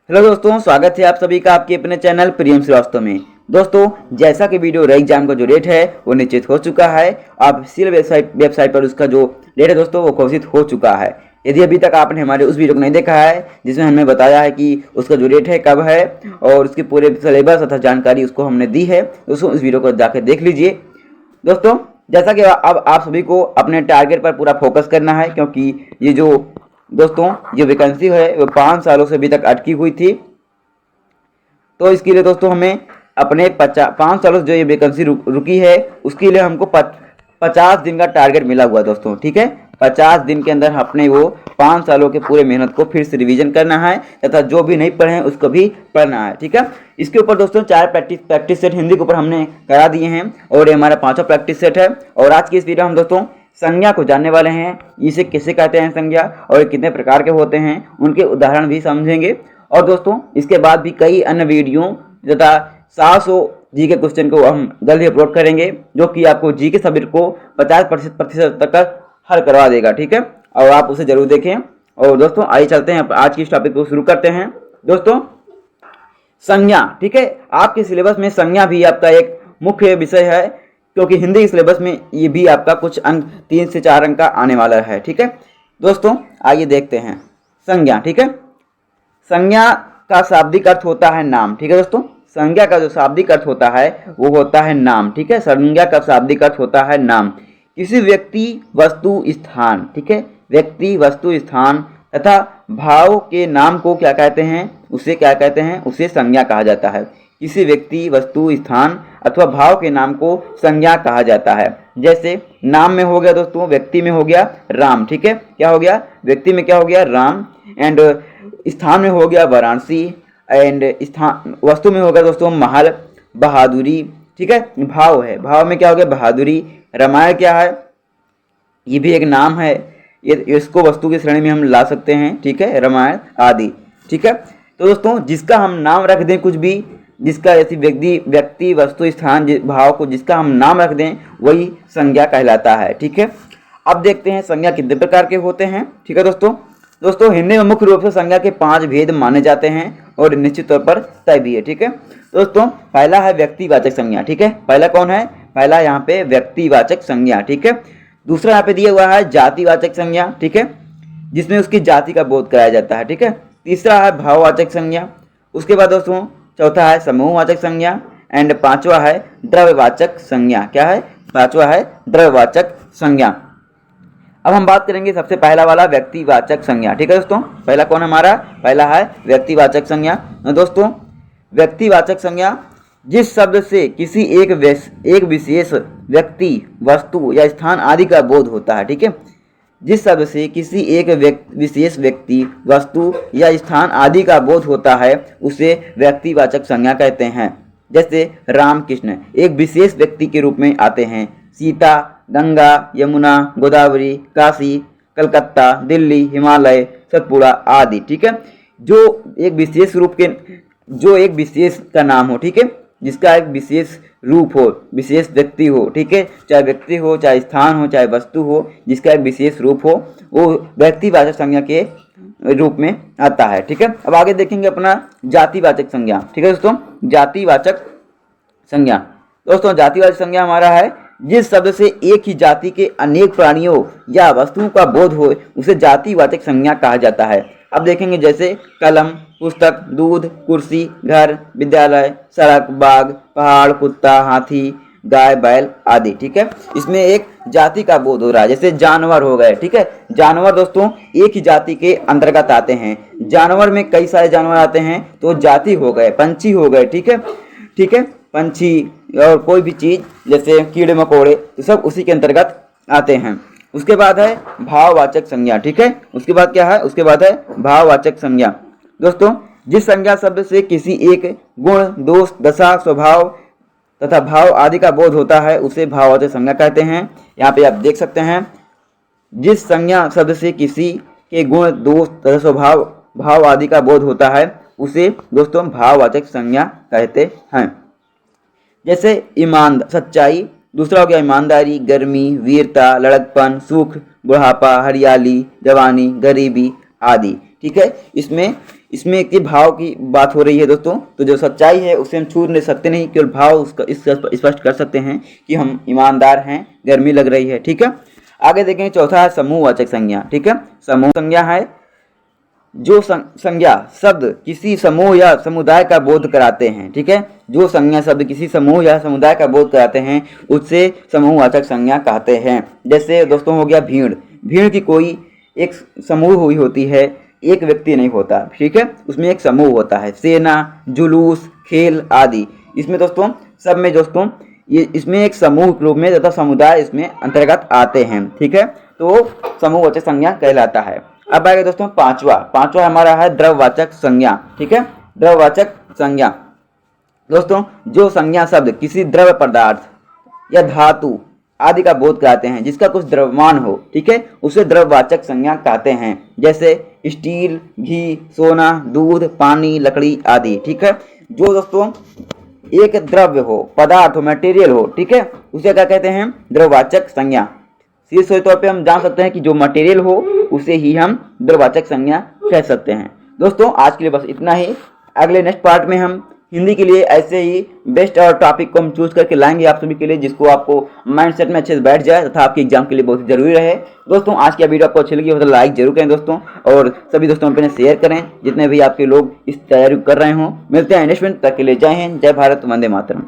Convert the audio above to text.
Hello दोस्तों, स्वागत है आप सभी का आपके अपने चैनल प्रियम श्रीवास्तव में। दोस्तों, जैसा कि वीडियो रे एग्जाम का जो रेट है वो निश्चित हो चुका है। ऑफिशियल वेबसाइट पर उसका जो रेट है दोस्तों वो घोषित हो चुका है। यदि अभी तक आपने हमारे उस वीडियो को नहीं देखा है जिसमें हमने बताया है कि उसका जो रेट है कब है और उसके पूरे सिलेबस तथा जानकारी उसको हमने दी है, दोस्तों इस वीडियो को जाकर देख लीजिए। दोस्तों, जैसा कि अब आप सभी को अपने टारगेट पर पूरा फोकस करना है, क्योंकि ये जो ये वैकेंसी है वो 5 सालों से अभी तक अटकी हुई थी। तो इसके लिए दोस्तों हमें अपने 5 सालों से जो ये वैकेंसी रुकी है उसके लिए हमको 50 दिन का टारगेट मिला हुआ दोस्तों। ठीक है, 50 दिन के अंदर अपने वो 5 सालों के पूरे मेहनत को फिर से रिवीजन करना है तथा जो भी नहीं पढ़े हैं उसको भी पढ़ना है। ठीक है, इसके ऊपर दोस्तों 4 प्रैक्टिस सेट हिंदी के ऊपर हमने करा दिए हैं और ये हमारा 5वां प्रैक्टिस सेट है। और आज की इस वीडियो हम दोस्तों संज्ञा को जानने वाले हैं, इसे किसे कहते हैं संज्ञा और कितने प्रकार के होते हैं, उनके उदाहरण भी समझेंगे। और दोस्तों इसके बाद भी कई अन्य वीडियो तथा 700 जी के क्वेश्चन को हम जल्दी अपलोड करेंगे, जो कि आपको जी के सब्जेक्ट को 50% तक हल करवा देगा। ठीक है, और आप उसे जरूर देखें। और दोस्तों आइए चलते हैं आज की इस टॉपिक को शुरू करते हैं। दोस्तों संज्ञा, ठीक है, आपके सिलेबस में संज्ञा भी आपका एक मुख्य विषय है, क्योंकि हिंदी के सिलेबस में ये भी आपका कुछ अंक 3 से 4 अंक का आने वाला है। ठीक है दोस्तों, आइए देखते हैं संज्ञा। ठीक है, संज्ञा का शाब्दिक अर्थ होता है नाम। ठीक है दोस्तों, संज्ञा का जो शाब्दिक अर्थ होता है वो होता है नाम। ठीक है, संज्ञा का शाब्दिक अर्थ होता है नाम, किसी व्यक्ति वस्तु स्थान। ठीक है, व्यक्ति वस्तु स्थान तथा भाव के नाम को क्या कहते हैं, उसे क्या कहते हैं, उसे संज्ञा कहा जाता है। किसी व्यक्ति वस्तु स्थान अथवा भाव के नाम को संज्ञा कहा जाता है। जैसे नाम में हो गया दोस्तों, व्यक्ति में हो गया राम। ठीक है, क्या हो गया, व्यक्ति में क्या हो गया राम, एंड स्थान में हो गया वाराणसी, एंड स्थान वस्तु में हो गया दोस्तों महल, बहादुरी। ठीक है, भाव है, भाव में क्या हो गया बहादुरी। रामायण क्या है, ये भी एक नाम है, ये इसको वस्तु की श्रेणी में हम ला सकते हैं। ठीक है, रामायण आदि। ठीक है, तो दोस्तों जिसका हम नाम रख दें कुछ भी, जिसका ऐसी व्यक्ति वस्तु स्थान भाव को जिसका हम नाम रख दें वही संज्ञा कहलाता है। ठीक है, अब देखते हैं संज्ञा कितने प्रकार के होते हैं। ठीक है दोस्तों हिंदी में मुख्य रूप से संज्ञा के 5 भेद माने जाते हैं और निश्चित तौर पर तय भी है। ठीक है दोस्तों, पहला है व्यक्तिवाचक संज्ञा। ठीक है, पहला कौन है, पहला यहाँ पे व्यक्तिवाचक संज्ञा। ठीक है, दूसरा यहाँ पे दिया हुआ है जातिवाचक संज्ञा। ठीक है, जिसमें उसकी जाति का बोध कराया जाता है। ठीक है, तीसरा है भाववाचक संज्ञा। उसके बाद दोस्तों चौथा है समूहवाचक संज्ञा, एंड 5वां है द्रव्यवाचक संज्ञा। क्या है, 5वां है द्रव्यवाचक संज्ञा। अब हम बात करेंगे सबसे पहला वाला व्यक्तिवाचक संज्ञा। ठीक है दोस्तों, पहला कौन हमारा, पहला है व्यक्तिवाचक संज्ञा। दोस्तों व्यक्तिवाचक संज्ञा जिस शब्द से किसी एक विशेष व्यक्ति वस्तु या स्थान आदि का बोध होता है। ठीक है, जिस शब्द से किसी एक विशेष व्यक्ति वस्तु या स्थान आदि का बोध होता है उसे व्यक्तिवाचक संज्ञा कहते हैं। जैसे राम कृष्ण एक विशेष व्यक्ति के रूप में आते हैं, सीता, गंगा, यमुना, गोदावरी, काशी, कलकत्ता, दिल्ली, हिमालय, सतपुड़ा आदि। ठीक है, जो एक विशेष का नाम हो। ठीक है, जिसका एक विशेष रूप हो, विशेष व्यक्ति हो। ठीक है, चाहे व्यक्ति हो, चाहे स्थान हो, चाहे वस्तु हो, जिसका एक विशेष रूप हो, वो व्यक्तिवाचक संज्ञा के रूप में आता है। ठीक है, अब आगे देखेंगे अपना जातिवाचक संज्ञा। ठीक है दोस्तों, जातिवाचक संज्ञा। दोस्तों जातिवाचक संज्ञा हमारा है जिस शब्द से एक ही जाति के अनेक प्राणियों या वस्तुओं का बोध हो उसे जातिवाचक संज्ञा कहा जाता है। अब देखेंगे जैसे कलम, पुस्तक, दूध, कुर्सी, घर, विद्यालय, सड़क, बाग, पहाड़, कुत्ता, हाथी, गाय, बैल आदि। ठीक है, इसमें एक जाति का बोध हो रहा है। जैसे जानवर हो गए। ठीक है, जानवर दोस्तों एक ही जाति के अंतर्गत आते हैं। जानवर में कई सारे जानवर आते हैं तो जाति हो गए, पंछी हो गए। ठीक है, पंछी और कोई भी चीज जैसे कीड़े मकोड़े तो सब उसी के अंतर्गत आते हैं। उसके बाद है भाववाचक संज्ञा। ठीक है, उसके बाद क्या है, उसके बाद है भाववाचक संज्ञा। दोस्तों जिस संज्ञा शब्द से किसी एक गुण, दोष, दशा, स्वभाव तथा भाव आदि का बोध होता है उसे भाववाचक संज्ञा कहते हैं। यहाँ पे आप देख सकते हैं, जिस संज्ञा शब्द से किसी के गुण, दोष तथा स्वभाव भाव आदि का बोध होता है उसे दोस्तों भाववाचक संज्ञा कहते हैं। जैसे सच्चाई, दूसरा हो गया ईमानदारी, गर्मी, वीरता, लड़कपन, सुख, बुढ़ापा, हरियाली, जवानी, गरीबी आदि। ठीक है, इसमें इसमें एक भाव की बात हो रही है दोस्तों। तो जो सच्चाई है उसे हम छू नहीं सकते, नहीं केवल भाव उसका इसका स्पष्ट कर सकते हैं कि हम ईमानदार हैं, गर्मी लग रही है। ठीक है, आगे देखेंगे। चौथा है समूहवाचक संज्ञा। ठीक है, समूह संज्ञा है जो संज्ञा शब्द किसी समूह या समुदाय का बोध कराते हैं। ठीक है, जो संज्ञा शब्द किसी समूह या समुदाय का बोध कराते हैं उससे समूहवाचक संज्ञा कहते हैं। जैसे दोस्तों हो गया भीड़। भीड़ की कोई एक समूह हुई होती है, एक व्यक्ति नहीं होता। ठीक है, उसमें एक समूह होता है। सेना, जुलूस, खेल आदि, इसमें दोस्तों सब में दोस्तों ये इसमें एक समूह के रूप में तथा समुदाय इसमें अंतर्गत आते हैं। ठीक है, तो समूहवाचक संज्ञा कहलाता है। अब आएगा दोस्तों पांचवा हमारा है द्रव्यवाचक संज्ञा। ठीक है, द्रव्यवाचक संज्ञा दोस्तों जो संज्ञा शब्द किसी द्रव्य पदार्थ या धातु आदि का बोध कराते हैं, जिसका कुछ द्रव्यमान हो। ठीक है, उसे द्रव्यवाचक संज्ञा कहते हैं। जैसे स्टील, घी, सोना, दूध, पानी, लकड़ी आदि। ठीक है, जो दोस्तों एक द्रव्य हो, पदार्थ हो, मटेरियल हो, ठीक है, उसे क्या कहते हैं? द्रव्यवाचक संज्ञा। सीधे तौर पे हम जान सकते हैं कि जो मटेरियल हो उसे ही हम द्रव्यवाचक संज्ञा कह सकते हैं। दोस्तों आज के लिए बस इतना ही। अगले नेक्स्ट पार्ट में हम हिंदी के लिए ऐसे ही बेस्ट और टॉपिक को हम चूज करके लाएंगे आप सभी के लिए, जिसको आपको माइंडसेट में अच्छे से बैठ जाए तथा आपके एग्जाम के लिए बहुत जरूरी रहे। दोस्तों आज की वीडियो आपको अच्छी लगी हो तो लाइक जरूर करें दोस्तों, और सभी दोस्तों अपने शेयर करें जितने भी आपके लोग इस तैयारी कर रहे हों। मिलते हैं नेक्स्ट में, तक के लिए जय हिंद, जय भारत, वंदे मातरम।